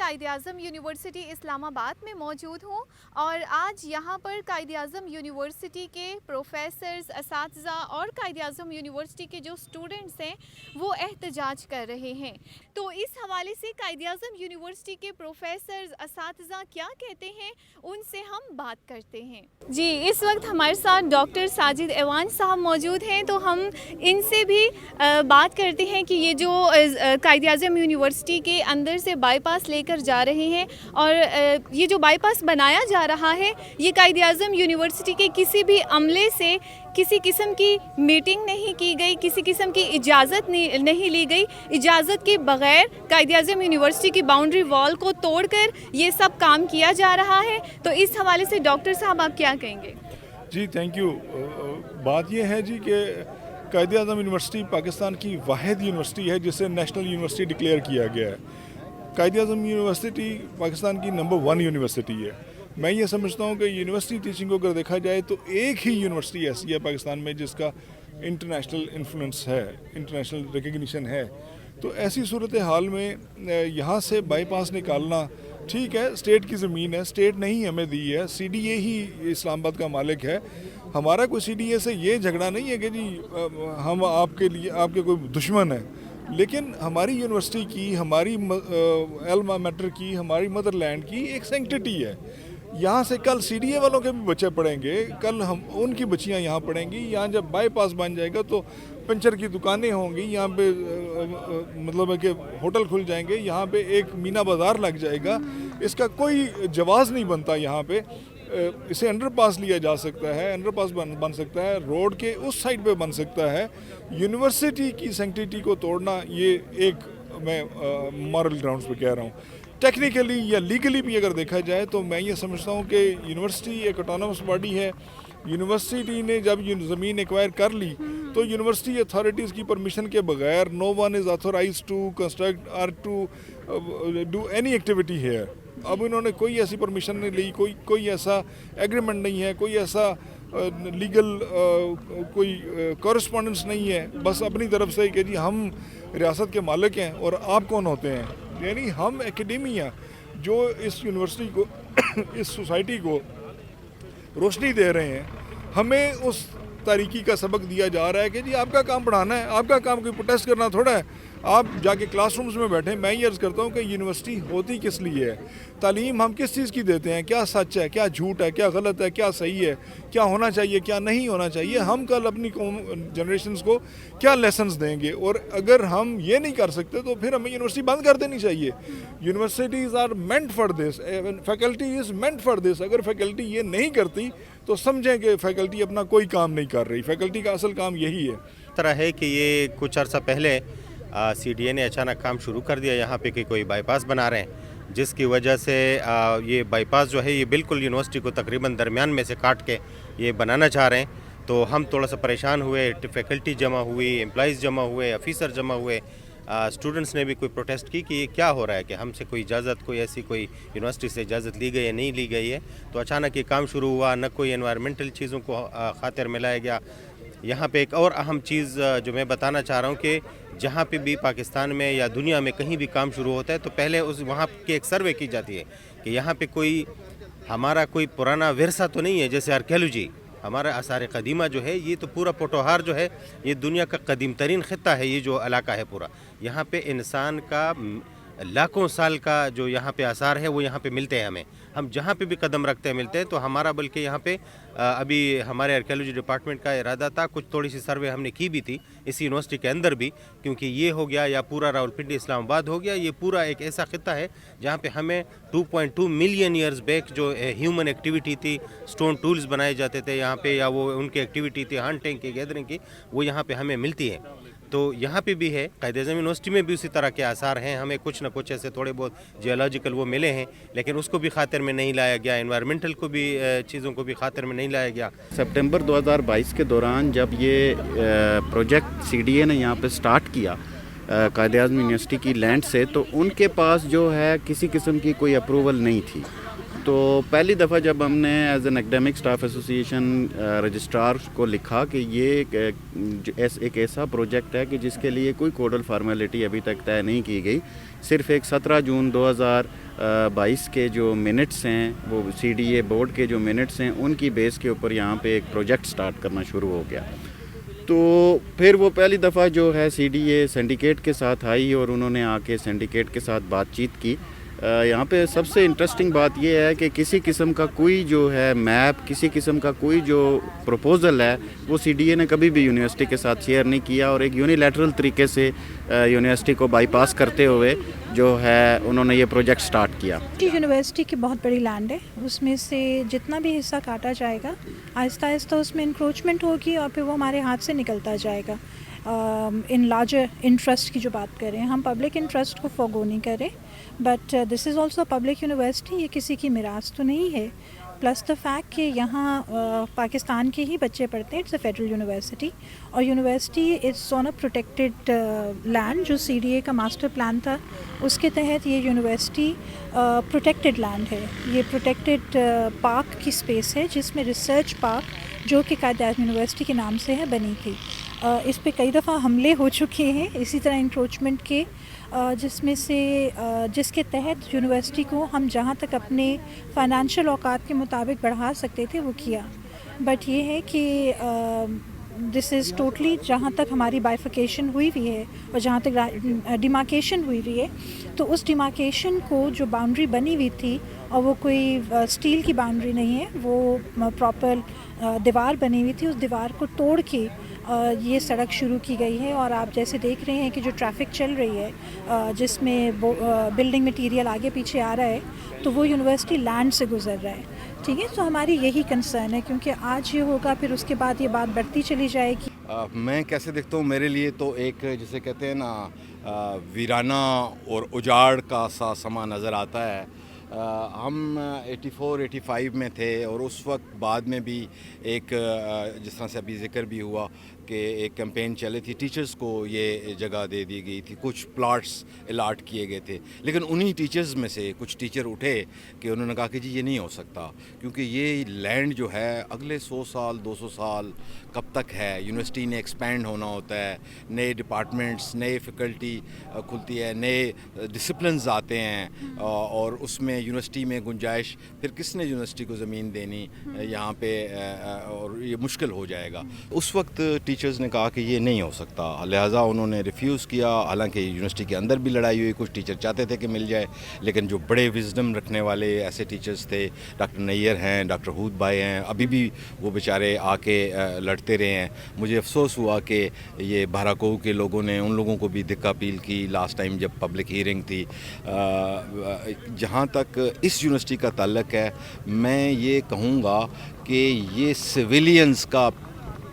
Quaid Azam university اسلام آباد میں موجود ہوں اور آج یہاں پر قائد اعظم یونیورسٹی کے پروفیسرز، اساتذہ اور قائد اعظم یونیورسٹی کے جو اسٹوڈنٹس ہیں وہ احتجاج کر رہے ہیں۔ تو اس حوالے سے قائد اعظم یونیورسٹی کے پروفیسرز، اساتذہ کیا کہتے ہیں ان سے ہم بات کرتے ہیں۔ جی، اس وقت ہمارے ساتھ ڈاکٹر ساجد ایوان صاحب موجود ہیں، تو ہم ان سے بھی بات کرتے ہیں کہ یہ جو قائد اعظم یونیورسٹی کے اندر سے بائی پاس لے کر جا رہے ہیں اور یہ جو بائی پاس بنایا جا رہا ہے یہ قائد اعظم یونیورسٹی کے کسی بھی عملے سے کسی قسم کی میٹنگ نہیں کی گئی، کسی قسم کی اجازت نہیں لی گئی۔ اجازت کے بغیر قائد اعظم یونیورسٹی کی باؤنڈری وال کو توڑ کر یہ سب کام کیا جا رہا ہے۔ تو اس حوالے سے ڈاکٹر صاحب آپ کیا کہیں گے؟ جی تھینک یو۔ بات یہ ہے جی کہ قائد اعظم یونیورسٹی پاکستان کی واحد یونیورسٹی ہے جسے نیشنل یونیورسٹی ڈکلیئر کیا گیا ہے۔ قائد اعظم یونیورسٹی پاکستان کی نمبر 1 یونیورسٹی ہے۔ میں یہ سمجھتا ہوں کہ یونیورسٹی ٹیچنگ کو اگر دیکھا جائے تو ایک ہی یونیورسٹی ایسی ہے پاکستان میں جس کا انٹرنیشنل انفلوئنس ہے، انٹرنیشنل ریکگنیشن ہے۔ تو ایسی صورتحال میں یہاں سے بائی پاس نکالنا ٹھیک ہے، اسٹیٹ کی زمین ہے، اسٹیٹ نہیں ہمیں دی ہے، سی ڈی اے ہی اسلام آباد کا مالک ہے۔ ہمارا کوئی سی ڈی اے سے یہ جھگڑا نہیں ہے کہ جی ہم آپ کے کوئی دشمن ہیں، لیکن ہماری یونیورسٹی کی، ہماری الما میٹر کی، ہماری مدر لینڈ کی ایک سینکٹیٹی ہے۔ یہاں سے کل سی ڈی اے والوں کے بھی بچے پڑھیں گے، کل ہم ان کی بچیاں یہاں پڑھیں گی۔ یہاں جب بائی پاس بن جائے گا تو پنچر کی دکانیں ہوں گی، یہاں پہ مطلب ہے کہ ہوٹل کھل جائیں گے، یہاں پہ ایک مینا بازار لگ جائے گا۔ اس کا کوئی جواز نہیں بنتا یہاں پہ۔ اسے انڈر پاس لیا جا سکتا ہے، انڈر پاس بن سکتا ہے، روڈ کے اس سائڈ پہ بن سکتا ہے۔ یونیورسٹی کی سینکٹیٹی کو توڑنا یہ ایک میں مورل گراؤنڈز پہ کہہ رہا ہوں۔ ٹیکنیکلی یا لیگلی بھی اگر دیکھا جائے تو میں یہ سمجھتا ہوں کہ یونیورسٹی ایک آٹونومس باڈی ہے۔ یونیورسٹی نے جب یہ زمین ایکوائر کر لی تو یونیورسٹی اتھارٹیز کی پرمیشن کے بغیر no one is authorized to construct or to do any activity here۔ اب انہوں نے کوئی ایسی پرمیشن نہیں لی، کوئی ایسا ایگریمنٹ نہیں ہے، کوئی ایسا لیگل کوئی کورسپونڈنس نہیں ہے، بس اپنی طرف سے کہ جی ہم ریاست کے مالک ہیں اور آپ کون ہوتے ہیں۔ یعنی ہم اکیڈیمیا جو اس یونیورسٹی کو اس سوسائٹی کو روشنی دے رہے ہیں، ہمیں اس تاریکی کا سبق دیا جا رہا ہے کہ جی آپ کا کام پڑھانا ہے، آپ کا کام کوئی پروٹیسٹ کرنا تھوڑا ہے۔ آپ جا کے کلاس رومز میں بیٹھیں۔ میں یہ عرض کرتا ہوں کہ یونیورسٹی ہوتی کس لیے ہے؟ تعلیم ہم کس چیز کی دیتے ہیں؟ کیا سچ ہے، کیا جھوٹ ہے، کیا غلط ہے، کیا صحیح ہے، کیا ہونا چاہیے، کیا نہیں ہونا چاہیے۔ ہم کل اپنی جنریشنز کو کیا لیسنز دیں گے؟ اور اگر ہم یہ نہیں کر سکتے تو پھر ہمیں یونیورسٹی بند کر دینی چاہیے۔ Universities are meant for this, faculty is meant for this. اگر فیکلٹی یہ نہیں کرتی تو سمجھیں کہ فیکلٹی اپنا کوئی کام نہیں کر رہی۔ فیکلٹی کا اصل کام یہی ہے۔ طرح ہے کہ یہ کچھ عرصہ پہلے سی ڈی اے نے اچانک کام شروع کر دیا یہاں پہ کہ کوئی بائی پاس بنا رہے ہیں، جس کی وجہ سے یہ بائی پاس جو ہے یہ بالکل یونیورسٹی کو تقریباً درمیان میں سے کاٹ کے یہ بنانا چاہ رہے ہیں۔ تو ہم تھوڑا سا پریشان ہوئے، فیکلٹی جمع ہوئی، امپلائیز جمع ہوئے، آفیسر جمع ہوئے، اسٹوڈنٹس نے بھی کوئی پروٹیسٹ کی کہ یہ کیا ہو رہا ہے، کہ ہم سے کوئی اجازت، کوئی ایسی کوئی یونیورسٹی سے اجازت لی گئی ہے، نہیں لی گئی ہے۔ تو اچانک یہ کام شروع ہوا، نہ کوئی انوائرمنٹل چیزوں کو خاطر میں لایا گیا۔ یہاں پہ ایک اور اہم چیز جو میں بتانا چاہ رہا ہوں کہ جہاں پہ بھی پاکستان میں یا دنیا میں کہیں بھی کام شروع ہوتا ہے تو پہلے وہاں کی ایک سروے کی جاتی ہے کہ یہاں پہ کوئی ہمارا کوئی پرانا ورثہ تو نہیں ہے، جیسے آرکیالوجی، ہمارا آثار قدیمہ جو ہے یہ تو پورا پوٹوہار جو ہے یہ دنیا کا قدیم ترین خطہ ہے، یہ جو علاقہ ہے پورا، یہاں پہ انسان کا لاکھوں سال کا جو یہاں پہ آثار ہے وہ یہاں پہ ملتے ہیں ہمیں، ہم جہاں پہ بھی قدم رکھتے ہیں ملتے ہیں۔ تو ہمارا بلکہ یہاں پہ ابھی ہمارے آرکیالوجی ڈپارٹمنٹ کا ارادہ تھا، کچھ تھوڑی سی سروے ہم نے کی بھی تھی اس یونیورسٹی کے اندر بھی، کیونکہ یہ ہو گیا یا پورا راولپنڈی اسلام آباد ہو گیا، یہ پورا ایک ایسا خطہ ہے جہاں پہ ہمیں 2.2 ملین ایئرز بیک جو ہیومن ایکٹیویٹی تھی، سٹون ٹولز بنائے جاتے تھے یہاں پہ، یا وہ ان کی ایکٹیویٹی تھی ہنٹنگ کی، گیدرنگ کی، وہ یہاں پہ ہمیں ملتی ہے۔ تو یہاں پہ بھی ہے، قائد اعظم یونیورسٹی میں بھی اسی طرح کے آثار ہیں، ہمیں کچھ نہ کچھ ایسے تھوڑے بہت جیولوجیکل وہ ملے ہیں، لیکن اس کو بھی خاطر میں نہیں لایا گیا، انوائرمنٹل کو بھی چیزوں کو بھی خاطر میں نہیں لایا گیا۔ سپٹمبر 2022 کے دوران جب یہ پروجیکٹ سی ڈی اے نے یہاں پہ سٹارٹ کیا قائد اعظم یونیورسٹی کی لینڈ سے، تو ان کے پاس جو ہے کسی قسم کی کوئی اپروول نہیں تھی۔ تو پہلی دفعہ جب ہم نے as an academic staff association registrar کو لکھا کہ یہ ایک ایسا پروجیکٹ ہے کہ جس کے لیے کوئی کوڈل فارمیلٹی ابھی تک طے نہیں کی گئی، صرف ایک 17 جون 2022 کے جو منٹس ہیں، وہ سی ڈی اے بورڈ کے جو منٹس ہیں، ان کی بیس کے اوپر یہاں پہ ایک پروجیکٹ سٹارٹ کرنا شروع ہو گیا۔ تو پھر وہ پہلی دفعہ جو ہے سی ڈی اے سینڈیکیٹ کے ساتھ آئی اور انہوں نے آ کے سینڈیکیٹ کے ساتھ بات چیت کی۔ یہاں پہ سب سے انٹرسٹنگ بات یہ ہے کہ کسی قسم کا کوئی جو ہے میپ، کسی قسم کا کوئی جو پروپوزل ہے، وہ سی ڈی اے نے کبھی بھی یونیورسٹی کے ساتھ شیئر نہیں کیا، اور ایک یونیلیٹرل طریقے سے یونیورسٹی کو بائی پاس کرتے ہوئے جو ہے انہوں نے یہ پروجیکٹ سٹارٹ کیا۔ یونیورسٹی کی بہت بڑی لینڈ ہے، اس میں سے جتنا بھی حصہ کاٹا جائے گا آہستہ آہستہ اس میں انکروچمنٹ ہوگی اور پھر وہ ہمارے ہاتھ سے نکلتا جائے گا۔ ان لارجر انٹرسٹ کی جو بات کریں، ہم پبلک انٹرسٹ کو فورگو نہیں کریں، but this is also public university, یہ کسی کی میراث تو نہیں ہے۔ پلس دا فیکٹ کہ یہاں پاکستان کے ہی بچے پڑھتے ہیں، اٹس اے فیڈرل یونیورسٹی، اور university is on a protected land. جو سی ڈی اے کا ماسٹر پلان تھا اس کے تحت یہ یونیورسٹی پروٹیکٹڈ لینڈ ہے، یہ پروٹیکٹڈ پارک کی اسپیس ہے، جس میں ریسرچ پارک جو کہ قائد اعظم یونیورسٹی کے نام سے ہے بنی تھی۔ اس پہ کئی دفعہ حملے ہو چکے ہیں اسی طرح انکروچمنٹ کے، جس کے تحت یونیورسٹی کو ہم جہاں تک اپنے فائنینشیل اوقات کے مطابق بڑھا سکتے تھے وہ کیا، بٹ یہ ہے کہ دس از ٹوٹلی جہاں تک ہماری بائیفیکیشن ہوئی ہوئی ہے اور جہاں تک ڈیمارکیشن ہوئی ہوئی ہے، تو اس ڈیمارکیشن کو جو باؤنڈری بنی ہوئی تھی، اور وہ کوئی اسٹیل کی باؤنڈری نہیں ہے، وہ پراپر دیوار بنی ہوئی تھی، اس دیوار کو توڑ کے یہ سڑک شروع کی گئی ہے۔ اور آپ جیسے دیکھ رہے ہیں کہ جو ٹریفک چل رہی ہے جس میں بلڈنگ مٹیریل آگے پیچھے آ رہا ہے، تو وہ یونیورسٹی لینڈ سے گزر رہا ہے، ٹھیک ہے۔ تو ہماری یہی کنسرن ہے، کیونکہ آج یہ ہوگا پھر اس کے بعد یہ بات بڑھتی چلی جائے گی۔ میں کیسے دیکھتا ہوں، میرے لیے تو ایک جسے کہتے ہیں نا ویرانہ اور اجاڑ کا سا سما نظر آتا ہے۔ ہم 84-85 میں تھے، اور اس وقت بعد میں بھی ایک جس طرح سے ابھی ذکر بھی ہوا کہ ایک کیمپین چلی تھی، ٹیچرز کو یہ جگہ دے دی گئی تھی، کچھ پلاٹس الاٹ کیے گئے تھے، لیکن انہی ٹیچرز میں سے کچھ ٹیچر اٹھے کہ انہوں نے کہا کہ جی یہ نہیں ہو سکتا، کیونکہ یہ لینڈ جو ہے اگلے 100 سال 200 سال کب تک ہے، یونیورسٹی نے ایکسپینڈ ہونا ہوتا ہے، نئے ڈپارٹمنٹس، نئے فیکلٹی کھلتی ہے، نئے ڈسپلنز آتے ہیں، اور اس میں یونیورسٹی میں گنجائش، پھر کس نے یونیورسٹی کو زمین دینی یہاں پہ، اور یہ مشکل ہو جائے گا۔ اس وقت ٹیچرز نے کہا کہ یہ نہیں ہو سکتا، لہٰذا انہوں نے ریفیوز کیا، حالانکہ یونیورسٹی کے اندر بھی لڑائی ہوئی، کچھ ٹیچر چاہتے تھے کہ مل جائے، لیکن جو بڑے وزڈم رکھنے والے ایسے ٹیچرز تھے، ڈاکٹر نیر ہیں، ڈاکٹر ہود بھائی ہیں، ابھی بھی وہ بیچارے آ کے لڑتے رہے ہیں۔ مجھے افسوس ہوا کہ یہ بہراکو کے لوگوں نے ان لوگوں کو بھی دھکا اپیل کی لاسٹ ٹائم جب پبلک ہیئرنگ تھی۔ جہاں تک اس یونیورسٹی کا تعلق ہے، میں یہ کہوں گا کہ یہ سویلینز کا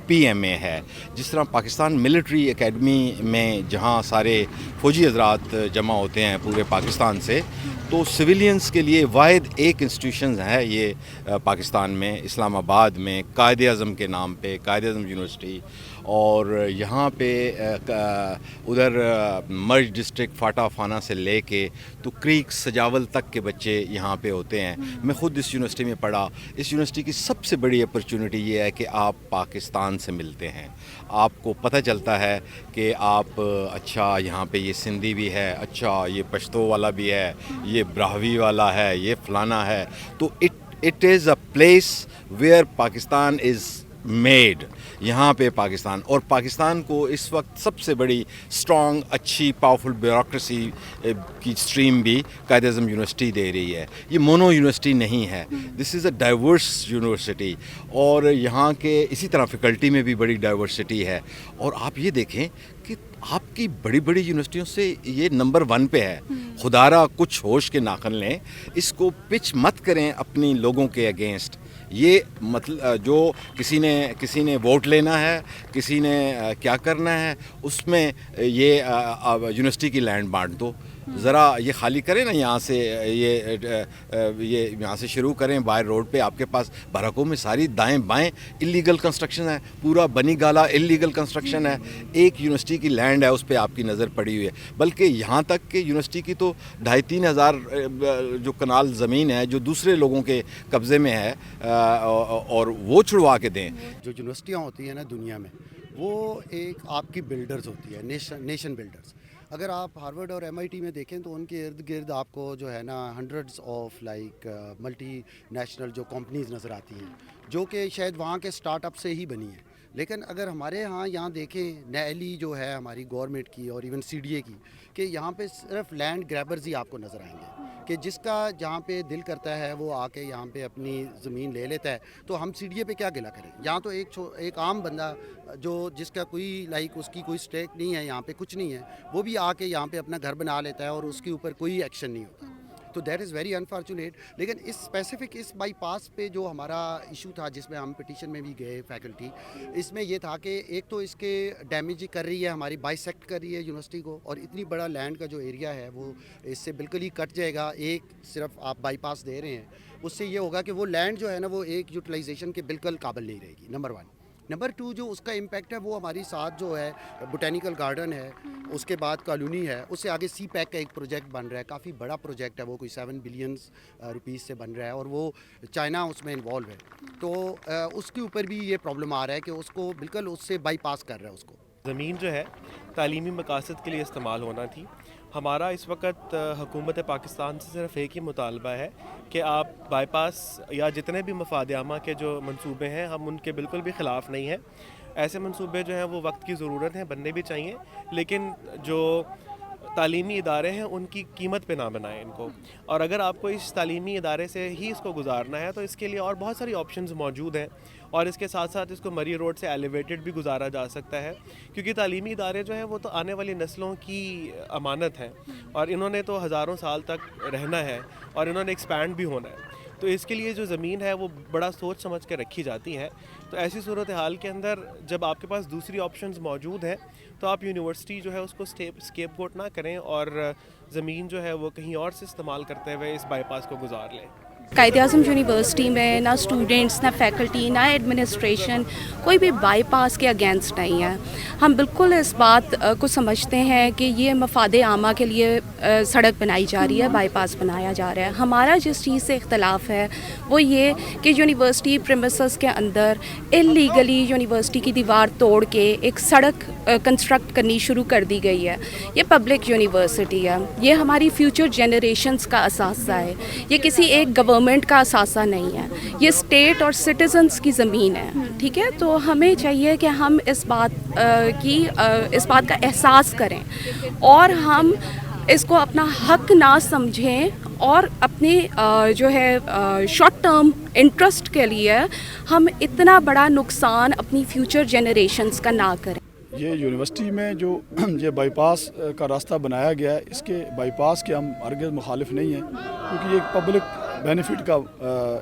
پی ایم اے ہے۔ جس طرح پاکستان ملٹری اکیڈمی میں جہاں سارے فوجی حضرات جمع ہوتے ہیں پورے پاکستان سے، تو سویلینز کے لیے واحد ایک انسٹیٹیوشن ہے یہ پاکستان میں، اسلام آباد میں، قائد اعظم کے نام پہ، قائد اعظم یونیورسٹی، اور یہاں پہ ادھر مرج ڈسٹرکٹ فاٹا فانا سے لے کے تو کریک سجاول تک کے بچے یہاں پہ ہوتے ہیں۔ میں خود اس یونیورسٹی میں پڑھا۔ اس یونیورسٹی کی سب سے بڑی اپرچونٹی یہ ہے کہ آپ پاکستان سے ملتے ہیں، آپ کو پتہ چلتا ہے کہ آپ اچھا یہاں پہ یہ سندھی بھی ہے، اچھا یہ پشتو والا بھی ہے، یہ براہوی والا ہے، یہ فلانا ہے، تو it is a place where Pakistan is made, یہاں پہ پاکستان، اور پاکستان کو اس وقت سب سے بڑی اسٹرانگ اچھی پاورفل بیوروکریسی کی اسٹریم بھی قائد اعظم یونیورسٹی دے رہی ہے۔ یہ مونو یونیورسٹی نہیں ہے، دس از اے ڈائیورس یونیورسٹی، اور یہاں کے اسی طرح فیکلٹی میں بھی بڑی ڈائیورسٹی ہے۔ اور آپ یہ دیکھیں کہ آپ کی بڑی بڑی یونیورسٹیوں سے یہ نمبر 1 پہ ہے۔ خدا را کچھ ہوش کے ناخن لیں، اس کو پچ مت کریں اپنی لوگوں کے اگینسٹ۔ یہ مطلب جو کسی نے ووٹ لینا ہے، کسی نے کیا کرنا ہے، اس میں یہ یونیورسٹی کی لینڈ بانٹ دو۔ ذرا یہ خالی کریں نا یہاں سے، یہ یہاں سے شروع کریں باہر روڈ پہ. آپ کے پاس بارکوں میں ساری دائیں بائیں انلیگل کنسٹرکشن ہے، پورا بنی گالا انلیگل کنسٹرکشن ہے. ایک یونیورسٹی کی لینڈ ہے اس پہ آپ کی نظر پڑی ہوئی ہے، بلکہ یہاں تک کہ یونیورسٹی کی تو 2,500-3,000 ہزار جو کنال زمین ہے جو دوسرے لوگوں کے قبضے میں ہے، اور وہ چھڑوا کے دیں. جو یونیورسٹیاں ہوتی ہیں نا دنیا میں، وہ ایک آپ کی بلڈرز ہوتی ہے، نیشن بلڈرز. اگر آپ ہارورڈ اور MIT میں دیکھیں تو ان کے ارد گرد آپ کو جو ہے نا hundreds of like multi national جو کمپنیز نظر آتی ہیں، جو کہ شاید وہاں کے سٹارٹ اپ سے ہی بنی ہیں. لیکن اگر ہمارے یہاں دیکھیں نیلی جو ہے ہماری گورنمنٹ کی اور ایون CDA کی، کہ یہاں پہ صرف لینڈ گریبرز ہی آپ کو نظر آئیں گے، کہ جس کا جہاں پہ دل کرتا ہے وہ آ کے یہاں پہ اپنی زمین لے لیتا ہے. تو ہم CDA پہ کیا گلا کریں؟ یہاں تو ایک عام بندہ جس کا کوئی اس کی کوئی اسٹیک نہیں ہے، یہاں پہ کچھ نہیں ہے، وہ بھی آ کے یہاں پہ اپنا گھر بنا لیتا ہے اور اس کے اوپر کوئی ایکشن نہیں ہوتا. تو دیٹ از ویری انفارچونیٹ. لیکن اس اسپیسیفک اس بائی پاس پہ جو ہمارا ایشو تھا، جس میں ہم پٹیشن میں بھی گئے فیکلٹی، اس میں یہ تھا کہ ایک تو اس کے ڈیمیج کر رہی ہے، ہماری بائیسیکٹ کر رہی ہے یونیورسٹی کو، اور اتنی بڑا لینڈ کا جو ایریا ہے وہ اس سے بالکل ہی کٹ جائے گا. ایک صرف آپ بائی پاس دے رہے ہیں، اس سے یہ ہوگا کہ وہ لینڈ جو ہے نا وہ ایک یوٹیلائزیشن کے بالکل قابل نہیں رہے گی. نمبر 1. نمبر 2 جو اس کا امپیکٹ ہے وہ ہماری ساتھ جو ہے بوٹینیکل گارڈن ہے، اس کے بعد کالونی ہے، اس سے آگے سی پیک کا ایک پروجیکٹ بن رہا ہے، کافی بڑا پروجیکٹ ہے، وہ کوئی 7 بلین روپیز سے بن رہا ہے، اور وہ چائنا اس میں انوالو ہے. تو اس کے اوپر بھی یہ پرابلم آ رہا ہے کہ اس کو بالکل اس سے بائی پاس کر رہا ہے. اس کو زمین جو ہے تعلیمی مقاصد کے لیے استعمال ہونا تھی. ہمارا اس وقت حکومت پاکستان سے صرف ایک ہی مطالبہ ہے کہ آپ بائی پاس یا جتنے بھی مفاد عامہ کے جو منصوبے ہیں، ہم ان کے بالکل بھی خلاف نہیں ہیں. ایسے منصوبے جو ہیں وہ وقت کی ضرورت ہیں، بننے بھی چاہیے، لیکن جو تعلیمی ادارے ہیں ان کی قیمت پہ نہ بنائیں ان کو. اور اگر آپ کو اس تعلیمی ادارے سے ہی اس کو گزارنا ہے تو اس کے لیے اور بہت ساری آپشنز موجود ہیں، اور اس کے ساتھ ساتھ اس کو مری روڈ سے ایلیویٹڈ بھی گزارا جا سکتا ہے، کیونکہ تعلیمی ادارے جو ہیں وہ تو آنے والی نسلوں کی امانت ہیں، اور انہوں نے تو ہزاروں سال تک رہنا ہے اور انہوں نے ایکسپینڈ بھی ہونا ہے. تو اس کے لیے جو زمین ہے وہ بڑا سوچ سمجھ کے رکھی جاتی ہے. تو ایسی صورتحال کے اندر جب آپ کے پاس دوسری آپشنز موجود ہیں تو آپ یونیورسٹی جو ہے اس کو اسکیپ گوٹ نہ کریں اور زمین جو ہے وہ کہیں اور سے استعمال کرتے ہوئے اس بائی پاس کو گزار لیں. قائد اعظم یونیورسٹی میں نہ اسٹوڈنٹس، نہ فیکلٹی، نہ ایڈمنسٹریشن کوئی بھی بائی پاس کے اگینسٹ نہیں ہے. ہم بالکل اس بات کو سمجھتے ہیں کہ یہ مفاد عامہ کے لیے سڑک بنائی جا رہی ہے، بائی پاس بنایا جا رہا ہے. ہمارا جس چیز سے اختلاف ہے وہ یہ کہ یونیورسٹی پریمیسز کے اندر انلیگلی یونیورسٹی کی دیوار توڑ کے ایک سڑک کنسٹرکٹ کرنی شروع کر دی گئی ہے. یہ پبلک یونیورسٹی ہے، یہ ہماری فیوچر جنریشنز کا اثاثہ ہے، یہ کسی ایک گورنمنٹ کا اثاثہ نہیں ہے، یہ اسٹیٹ اور سٹیزنز کی زمین ہے. ٹھیک ہے، تو ہمیں چاہیے کہ ہم اس بات کا احساس کریں اور ہم اس کو اپنا حق نہ سمجھیں، اور اپنے جو ہے شارٹ ٹرم انٹرسٹ کے لیے ہم اتنا بڑا نقصان اپنی فیوچر جنریشنز کا نہ کریں. یہ یونیورسٹی میں جو یہ بائی پاس کا راستہ بنایا گیا ہے، اس کے بائی پاس کے ہم ہرگز مخالف نہیں ہیں، کیونکہ یہ ایک پبلک بینیفٹ کا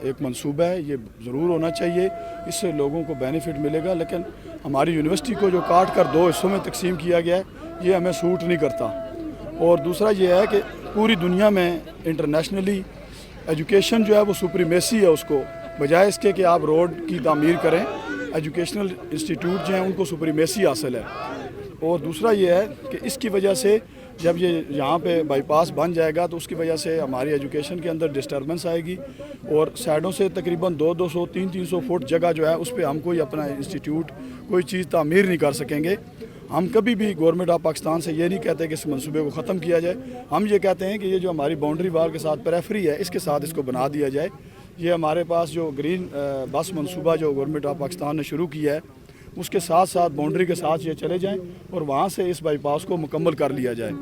ایک منصوبہ ہے، یہ ضرور ہونا چاہیے، اس سے لوگوں کو بینیفٹ ملے گا. لیکن ہماری یونیورسٹی کو جو کاٹ کر 2 حصوں میں تقسیم کیا گیا ہے یہ ہمیں سوٹ نہیں کرتا. اور دوسرا یہ ہے کہ پوری دنیا میں انٹرنیشنلی ایجوکیشن جو ہے وہ سپریمیسی ہے، اس کو بجائے اس کے کہ آپ روڈ کی تعمیر کریں، ایجوکیشنل انسٹیٹیوٹ جو ہیں ان کو سپریمیسی حاصل ہے. اور دوسرا یہ ہے کہ اس کی وجہ سے جب یہ یہاں پہ بائی پاس بن جائے گا تو اس کی وجہ سے ہماری ایجوکیشن کے اندر ڈسٹربنس آئے گی، اور سائڈوں سے تقریباً 200 300 فٹ جگہ جو ہے اس پہ ہم کوئی اپنا انسٹیٹیوٹ کوئی چیز تعمیر نہیں کر سکیں گے. ہم کبھی بھی گورنمنٹ آف پاکستان سے یہ نہیں کہتے کہ اس منصوبے کو ختم کیا جائے، ہم یہ کہتے ہیں کہ یہ جو ہماری باؤنڈری وال کے ساتھ پریفری ہے اس کے ساتھ اس کو بنا دیا جائے. یہ ہمارے پاس جو گرین بس منصوبہ جو گورنمنٹ آف پاکستان نے شروع کیا ہے اس کے ساتھ ساتھ باؤنڈری کے ساتھ یہ چلے جائیں اور وہاں سے اس بائی پاس کو مکمل کر لیا جائے.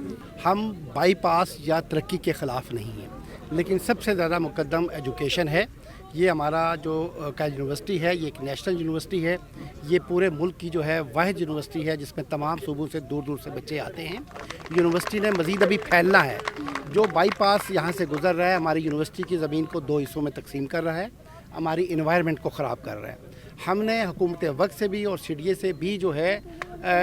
ہم بائی پاس یا ترقی کے خلاف نہیں ہیں، لیکن سب سے زیادہ مقدم ایجوکیشن ہے. یہ ہمارا جو قائد یونیورسٹی ہے یہ ایک نیشنل یونیورسٹی ہے، یہ پورے ملک کی جو ہے واحد یونیورسٹی ہے جس میں تمام صوبوں سے دور دور سے بچے آتے ہیں. یونیورسٹی نے مزید ابھی پھیلنا ہے. جو بائی پاس یہاں سے گزر رہا ہے ہماری یونیورسٹی کی زمین کو 2 حصوں میں تقسیم کر رہا ہے، ہماری انوائرمنٹ کو خراب کر رہا ہے. ہم نے حکومت وقت سے بھی اور CDA سے بھی جو ہے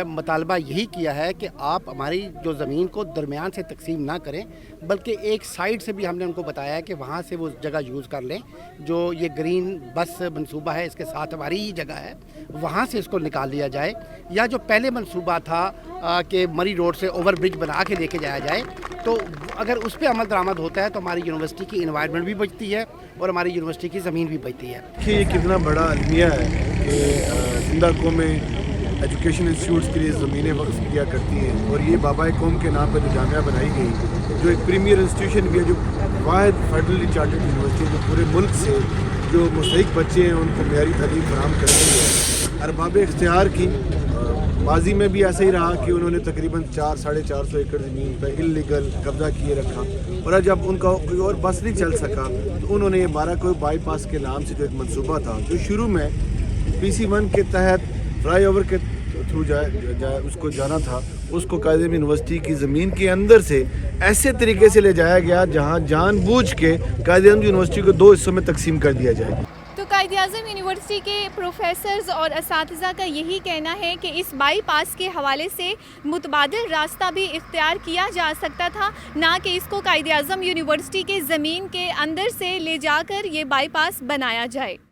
مطالبہ یہی کیا ہے کہ آپ ہماری جو زمین کو درمیان سے تقسیم نہ کریں، بلکہ ایک سائڈ سے بھی ہم نے ان کو بتایا ہے کہ وہاں سے وہ جگہ یوز کر لیں. جو یہ گرین بس منصوبہ ہے اس کے ساتھ ہماری ہی جگہ ہے، وہاں سے اس کو نکال لیا جائے. یا جو پہلے منصوبہ تھا کہ مری روڈ سے اوور برج بنا کے لے کے جایا جائے، تو اگر اس پہ عمل درآمد ہوتا ہے تو ہماری یونیورسٹی کی انوائرمنٹ بھی بچتی ہے اور ہماری یونیورسٹی کی زمین بھی بچتی ہے. کہ یہ کتنا بڑا المیہ ہے کہ زندہ قومیں ایجوکیشن انسٹیٹیوٹس کے لیے زمینیں وقف کیا کرتی ہیں، اور یہ بابا قوم کے نام پر جو جامعہ بنائی گئی، جو ایک پریمیئر انسٹیٹیوشن بھی ہے، جو واحد فیڈرلی چارٹرڈ یونیورسٹی جو پورے ملک سے جو مستحق بچے ہیں ان کو معیاری تعلیم فراہم کرتی ہے. ارباب اختیار کی ماضی میں بھی ایسا ہی رہا کہ انہوں نے تقریباً 400-450 ایکڑ زمین پہ انلیگل قبضہ کیے رکھا، اور جب ان کا کوئی اور بس نہیں چل سکا تو انہوں نے یہ 12 کوئی بائی پاس کے نام سے جو ایک منصوبہ تھا، جو شروع میں PC1 کے تحت فلائی اوور کے تھرو اس کو جانا تھا، اس کو قائد اعظم یونیورسٹی کی زمین کے اندر سے ایسے طریقے سے لے جایا گیا جہاں جان بوجھ کے قائد اعظم یونیورسٹی کو 2 حصوں میں تقسیم کر دیا جائے. تو قائد اعظم یونیورسٹی کے پروفیسرز اور اساتذہ کا یہی کہنا ہے کہ اس بائی پاس کے حوالے سے متبادل راستہ بھی اختیار کیا جا سکتا تھا، نہ کہ اس کو قائد اعظم یونیورسٹی کے زمین کے اندر سے لے جا کر یہ بائی پاس بنایا جائے.